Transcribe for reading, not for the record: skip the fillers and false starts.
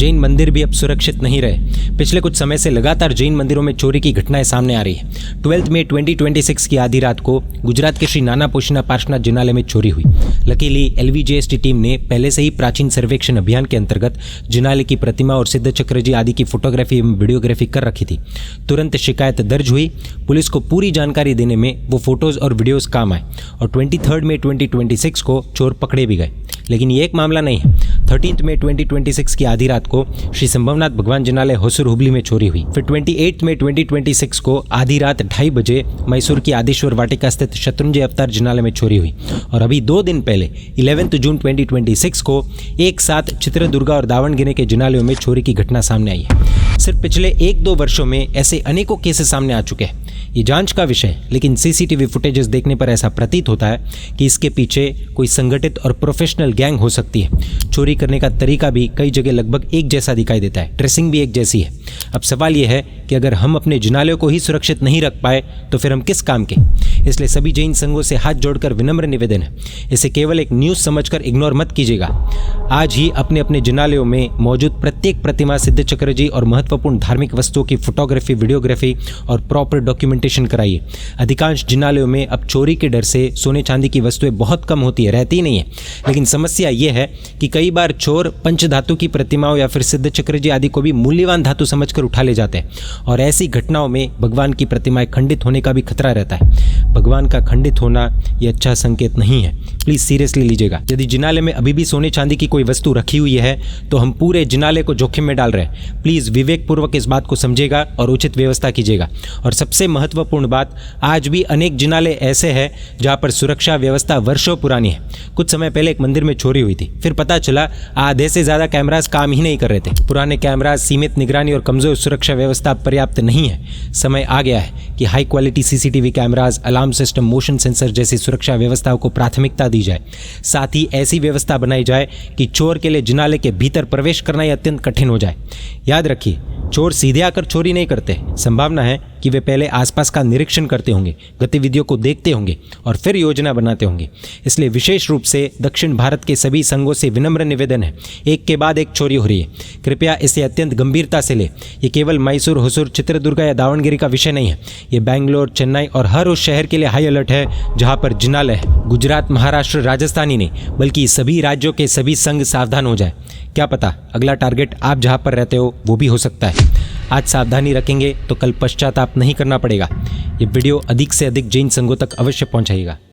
जैन मंदिर भी अब सुरक्षित नहीं रहे। पिछले कुछ समय से लगातार जैन मंदिरों में चोरी की घटनाएं सामने आ रही है। 12 मई 2026 की आधी रात को गुजरात के श्री नाना पोशीना पार्श्वनाथ जिनालय में चोरी हुई। लकीली LVJST टीम ने पहले से ही प्राचीन सर्वेक्षण अभियान के अंतर्गत जिनालय की प्रतिमा और सिद्ध चक्र जी आदि की फोटोग्राफी एवं वीडियोग्राफी कर रखी थी। तुरंत शिकायत दर्ज हुई। पुलिस को पूरी जानकारी देने में वो फोटोज और वीडियोज काम आए और 23 मई 2026 को चोर पकड़े भी गए। लेकिन ये एक मामला नहीं है। 13 मई 2026 की आधी रात को श्री संभवनाथ भगवान जिनालय होसुर हुबली में चोरी हुई। फिर 28 मई 2026 को आधी रात 2:30 बजे मैसूर की आदिश्वर वाटिका स्थित शत्रुंजय अवतार जिनालय में चोरी हुई। और अभी 2 दिन पहले 11 जून 2026 को एक साथ चित्रदुर्गा और दावणगिरी के जिनालयों में चोरी की घटना सामने आई है। सिर्फ पिछले 1-2 वर्षों में ऐसे अनेकों केसेस सामने आ चुके हैं। ये जांच का विषय है, लेकिन CCTV फुटेजेस देखने पर ऐसा प्रतीत होता है कि इसके पीछे कोई संगठित और प्रोफेशनल गैंग हो सकती है। चोरी करने का तरीका भी कई जगह लगभग एक जैसा दिखाई देता है, ड्रेसिंग भी एक जैसी है। अब सवाल यह है कि अगर हम अपने जिनालयों को ही सुरक्षित नहीं रख पाए तो फिर हम किस काम के। इसलिए सभी जैन संघों से हाथ जोड़कर विनम्र निवेदन है, इसे केवल एक न्यूज़ समझकर इग्नोर मत कीजिएगा। आज ही अपने अपने जिनालयों में मौजूद प्रत्येक प्रतिमा, सिद्ध चक्र जी और महत्वपूर्ण धार्मिक वस्तुओं की फोटोग्राफी, वीडियोग्राफी और प्रॉपर डॉक्यूमेंटेशन कराइए। अधिकांश जिनालयों में अब चोरी के डर से सोने चांदी की वस्तुएं बहुत कम होती है, रहती ही नहीं है। लेकिन समस्या ये है कि कई बार चोर पंचधातु की प्रतिमाओं या फिर सिद्ध चक्र जी आदि को भी मूल्यवान धातु समझकर उठा ले जाते हैं और ऐसी घटनाओं में भगवान की प्रतिमाएं खंडित होने का भी खतरा रहता है। भगवान का खंडित होना ये अच्छा संकेत नहीं है, प्लीज सीरियसली लीजिएगा। यदि जिनालय में अभी भी सोने चांदी की कोई वस्तु रखी हुई है तो हम पूरे जिनालय को जोखिम में डाल रहे हैं। प्लीज विवेकपूर्वक इस बात को समझिएगा और उचित व्यवस्था कीजिएगा। और सबसे महत्वपूर्ण बात, आज भी अनेक जिनालय ऐसे हैं जहां पर सुरक्षा व्यवस्था वर्षों पुरानी है। कुछ समय पहले एक मंदिर में चोरी हुई थी, फिर पता चला आधे से ज्यादा कैमरास काम ही नहीं कर रहे थे। पुराने कैमरास, सीमित निगरानी और कमजोर सुरक्षा व्यवस्था पर्याप्त नहीं है। समय आ गया है कि high quality CCTV cameras, alarm system, motion sensor जैसी सुरक्षा व्यवस्थाओं को प्राथमिकता दी जाए। साथ ही ऐसी व्यवस्था बनाई जाए कि चोर के लिए जिनालय के भीतर प्रवेश करना ही अत्यंत कठिन हो जाए। याद रखिए, चोर सीधे आकर चोरी नहीं करते। संभावना है कि वे पहले आसपास का निरीक्षण करते होंगे, गतिविधियों को देखते होंगे और फिर योजना बनाते होंगे। इसलिए विशेष रूप से दक्षिण भारत के सभी संघों से विनम्र निवेदन है, एक के बाद एक चोरी हो रही है, कृपया इसे अत्यंत गंभीरता से ले। ये केवल मैसूर, होसुर, चित्रदुर्गा या दावणगिरी का विषय नहीं है। ये बेंगलोर, चेन्नई और हर उस शहर के लिए हाई अलर्ट है जहाँ पर जिनालय है। गुजरात, महाराष्ट्र, राजस्थान ही नहीं बल्कि सभी राज्यों के सभी संघ सावधान हो जाए। क्या पता अगला टारगेट आप जहाँ पर रहते हो वो भी हो सकता है। आज सावधानी रखेंगे तो कल पश्चाताप नहीं करना पड़ेगा। ये वीडियो अधिक से अधिक जैन संघों तक अवश्य पहुंचाइएगा।